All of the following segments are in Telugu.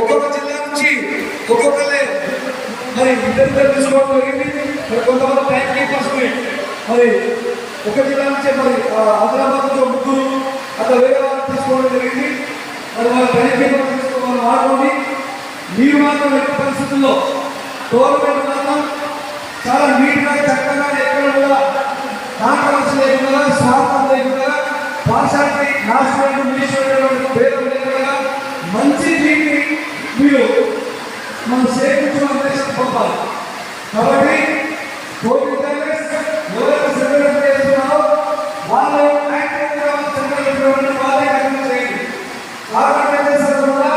ఒక్కొక్క జిల్లా నుంచి ఒక్కొక్కరే మరి ఇద్దరు తీసుకోవడం జరిగింది. మరి కొంతమంది టైం కీపర్స్ మరి ఒక జిల్లా నుంచే మరి ఆదిలాబాద్ నుంచి ముగ్గురు అట్లా వేరే వాళ్ళని తీసుకోవడం జరిగింది. మరి వాళ్ళ టైం కీపర్ తీసుకోవాలి మాట్లాడి మీరు మాత్రం ఎట్టి పరిస్థితుల్లో గవర్నమెంట్ మాత్రం చాలా నీట్గా చక్కగా ఎక్కడ కూడా కాంట్రవర్సీ లేకుండా స్వార్థం లేకుండా పాఠశాలకి నాశనం మినిస్టర్ పేరు లేకుండా మంచి నీటిని మీరు మనం సేకరించడం పంపాలి. కాబట్టి ఎవరైతే సెలబ్రేట్ చేస్తున్నారో వాళ్ళు వాళ్ళే చేయండి. ఆర్గనైజేషన్ కూడా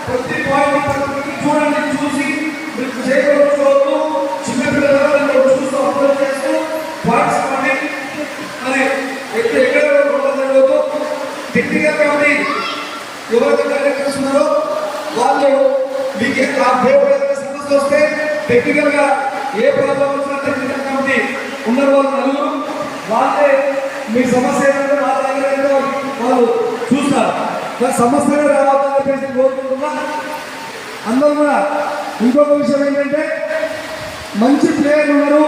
ప్రతి పాయింట్ చూడండి, చూసి మీకు సేకరించుకోవద్దు. చిన్నపిల్లలు చూస్తూ అప్లోడ్ చేస్తూ పాయింట్స్ పడి మరి ఎక్కడ జరగదు. టెక్నికల్ కమిటీ ఎవరైతే డైరెక్టర్స్ ఉన్నారో వాళ్ళు మీకు ఆ ఫేవరెట్ సమస్య వస్తే టెక్నికల్ గా ఏ ప్రాబ్లం వచ్చినా టెక్నికల్ కమిటీ ఉన్న వాళ్ళు నలుగురు వాళ్ళే మీ సమస్య ఏంటంటే నా దగ్గర వాళ్ళు చూస్తారు. సమస్యలు రావాలని చెప్పేసి కోరుకుంటున్నా. అందరూ కూడా ఇంకొక విషయం ఏంటంటే మంచి ప్లేయర్ ఉన్నారు,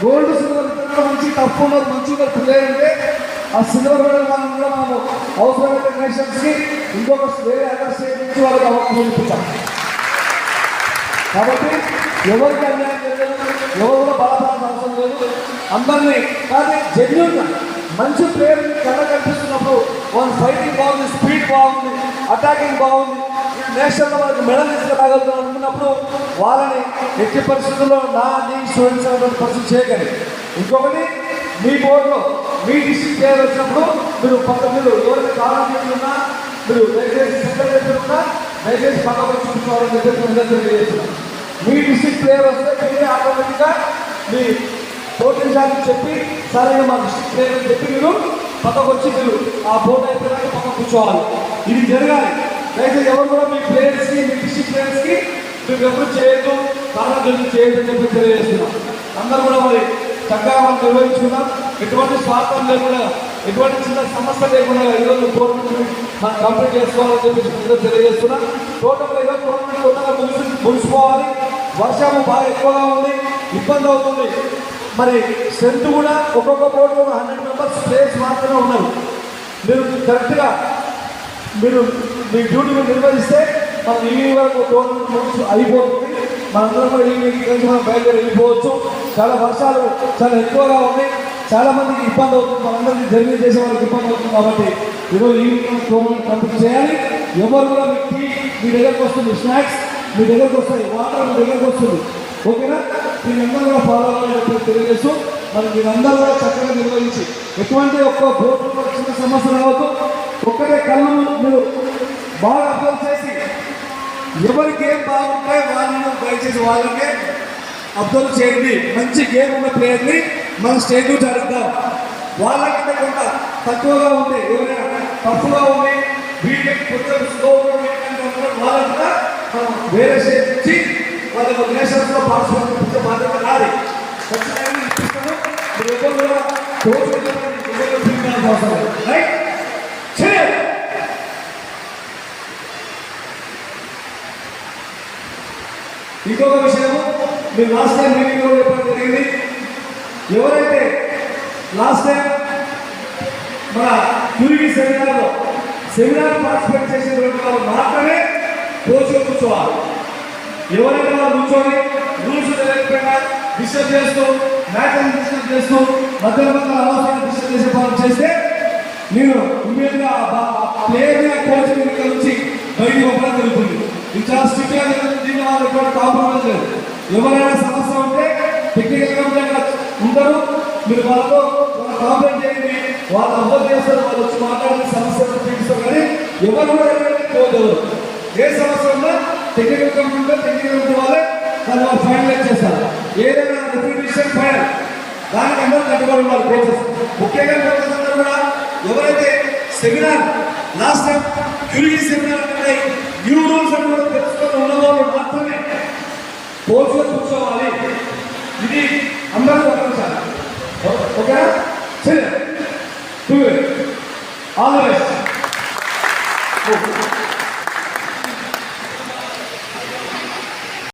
గోల్డ్ సిల్వర్ మంచి టఫ్ ఉన్నారు, మంచి ఉన్నారు ప్లేయర్ అంటే ఆ సిల్వర్ మెడల్ మనం కూడా మనము అవసరమైన నేషన్స్కి ఇంకొక వేరే అదర్ స్టేట్ నుంచి వాళ్ళకి అవకాశం ఇప్పించాం. కాబట్టి ఎవరికి అన్యాయం చేయలేదు, ఎవరు కూడా బాధపడాల్సిన అవసరం లేదు. అందరినీ కానీ జెన్యున్గా మంచి ప్లేయర్ కళ్ళ కనిపిస్తున్నప్పుడు వాళ్ళ ఫైటింగ్ బాగుంది, స్పీడ్ బాగుంది, అటాకింగ్ బాగుంది, నేషనల్లో వాళ్ళకి మెడల్ తీసుకురాగలుగుతాం అనుకున్నప్పుడు వాళ్ళని ఎట్టి పరిస్థితుల్లో నీ స్టూడెంట్స్ అనేటువంటి పరిస్థితి చేయగలి. ఇంకొకటి మీ బోర్డులో మీ డిస్ట్రిక్ట్ ప్లేయర్ వచ్చినప్పుడు మీరు ఎవరైతే కావాలని ఉన్నా మీరు దయచేసి సెంటర్ చేస్తున్నా దయచేసి పక్కన చూసుకోవాలని చెప్పి తెలియజేస్తున్నాం. మీ డిస్ట్రిక్ట్ ప్లేయర్ వస్తే మీరే ఆటోమేటిక్గా మీ కోచింగ్ సార్కి చెప్పి సరే మా డిస్ట్రిక్ట్ ప్లేయర్ అని చెప్పి మీరు పక్కకు వచ్చి మీరు ఆ బోర్డు అయిపోయినాక పక్కన కూర్చోవాలి. ఇది జరగాలి. దయచేసి ఎవరు కూడా మీ ప్లేయర్స్కి మీ డిస్ట్రిక్ట్ ప్లేయర్స్కి మీరు ఎప్పుడు చేయొద్దు, కారణం చేయొద్దు అని చెప్పి తెలియజేస్తున్నాం. అందరూ కూడా మరి చక్కగా మనం నిర్వహించుకున్నాం. ఎటువంటి స్వార్థం లేకుండా, ఎటువంటి చిన్న సమస్య లేకుండా ఈరోజు గవర్నమెంట్ మనం కంప్లీట్ చేసుకోవాలని చెప్పి తెలియజేస్తున్నాం. టోటల్గా ఈరోజు గవర్నమెంట్ తొందరగా ముగిసిపోవాలి. వర్షము బాగా ఎక్కువగా ఉంది, ఇబ్బంది అవుతుంది. మరి స్ట్రెంత్ కూడా ఒక్కొక్క బోర్డు 100 మెంబర్స్ ప్లేయర్స్ మాత్రమే ఉన్నారు. మీరు కరెక్ట్గా మీరు మీ డ్యూటీని నిర్వహిస్తే మనం ఈవినింగ్ వరకు గవర్నమెంట్ అయిపోతుంది. మనందరం కూడా ఈవినింగ్ కలిసి మనం బయలుదేరి వెళ్ళిపోవచ్చు. చాలా వర్షాలు చాలా ఎక్కువగా ఉన్నాయి, చాలా మందికి ఇబ్బంది అవుతుంది, మనందరికీ జర్నీ చేసే వాళ్ళకి ఇబ్బంది అవుతుంది. కాబట్టి ఈరోజు ఈవినింగ్ గవర్నమెంట్ కంప్లీట్ చేయాలి. ఎవరు కూడా మీ టీ మీ దగ్గరకు వస్తుంది, స్నాక్స్ మీ దగ్గరకు వస్తాయి, వాటర్ మీ దగ్గరకు వస్తుంది. ఓకేనా? మీరందరూ కూడా ఫాలో అవ్వాలని తెలియజేస్తూ మరి మీరందరూ కూడా చక్కగా నిర్వహించి ఎటువంటి ఒక్క బోర్డు చిన్న సమస్య రావద్దు. ఒక్కటే కళ్ళు మీరు బాగా అర్థం చేసి ఎవరికి ఏం బాగుంటాయి వాళ్ళని దయచేసి వాళ్ళకే అబ్జర్వ్ చేయండి. మంచి గేమ్ ఉన్న ప్లేయర్ని మనం స్టేట్ నుంచి అడుగుతాం. వాళ్ళకంటే కొంత తక్కువగా ఉంది, ఎవరైనా తప్పుగా ఉంది, వీటికి కొంచెం స్లో వాళ్ళంతా మనం వేరే స్టేట్ నుంచి వాళ్ళకు నేషనల్స్లో పార్టిసిపేట్ చేసే బాధ్యత నాది. ఖచ్చితంగా ఇప్పిస్తాను. మీరు ఎవరు కూడా అవసరం రైట్. ఇంకొక విషయము మీరు లాస్ట్ టైం మీటింగ్లో చెప్పడం జరిగింది. ఎవరైతే లాస్ట్ టైం మన క్యూరిటీ సెమినార్ పార్టిసిపేట్ చేసినటువంటి వాళ్ళు మాత్రమే కోచ్గా కూర్చోవాలి. ఎవరైతే వాళ్ళు కూర్చొని రూల్స్ తెలియకపోయినా డిస్టర్బ్ చేస్తూ మ్యాచ్ డిస్టర్బ్ చేస్తూ మధ్య మధ్య అవసరాన్ని డిస్టర్బ్ చేసే పనులు చేస్తే నేను ఇమీడియట్గా ప్లేయర్గా కోచ్ ఇక్కడ నుంచి బయటకు పంపడం జరుగుతుంది. ఇది చాలా స్ట్రిక్ట్గా జరుగుతుంది. దీని వాళ్ళు ఎటువంటి కాంప్రమైజ్ లేదు. ఎవరైనా సమస్య ఉంటే టెక్నికల్ కంప్లైంట్ ఉంటారు, మీరు వాళ్ళతో కాంప్లైంట్ చేయండి, వాళ్ళు అబ్జర్వ్ చేస్తారు, వాళ్ళు వచ్చి మాట్లాడిన సమస్యలు తీరుస్తారు. కానీ ఎవరు కూడా పోదు. ఏ సమస్య ఉన్నా టెక్నికల్ కంప్లైంట్ టెక్నికల్ వాళ్ళే దాన్ని వాళ్ళు ఫైనలైజ్ చేస్తారు. ఏదైనా రిప్రజెంటేషన్ ఫైనల్ దానికి అందరూ కట్టుబడి ఉన్నారు కోచెస్. ముఖ్యంగా కోచెస్ అందరూ కూడా ఎవరైతే సెమినార్ లాస్ట్ టైం క్యూరిటీ సెమినార్ న్యూ రూల్స్ అని కూడా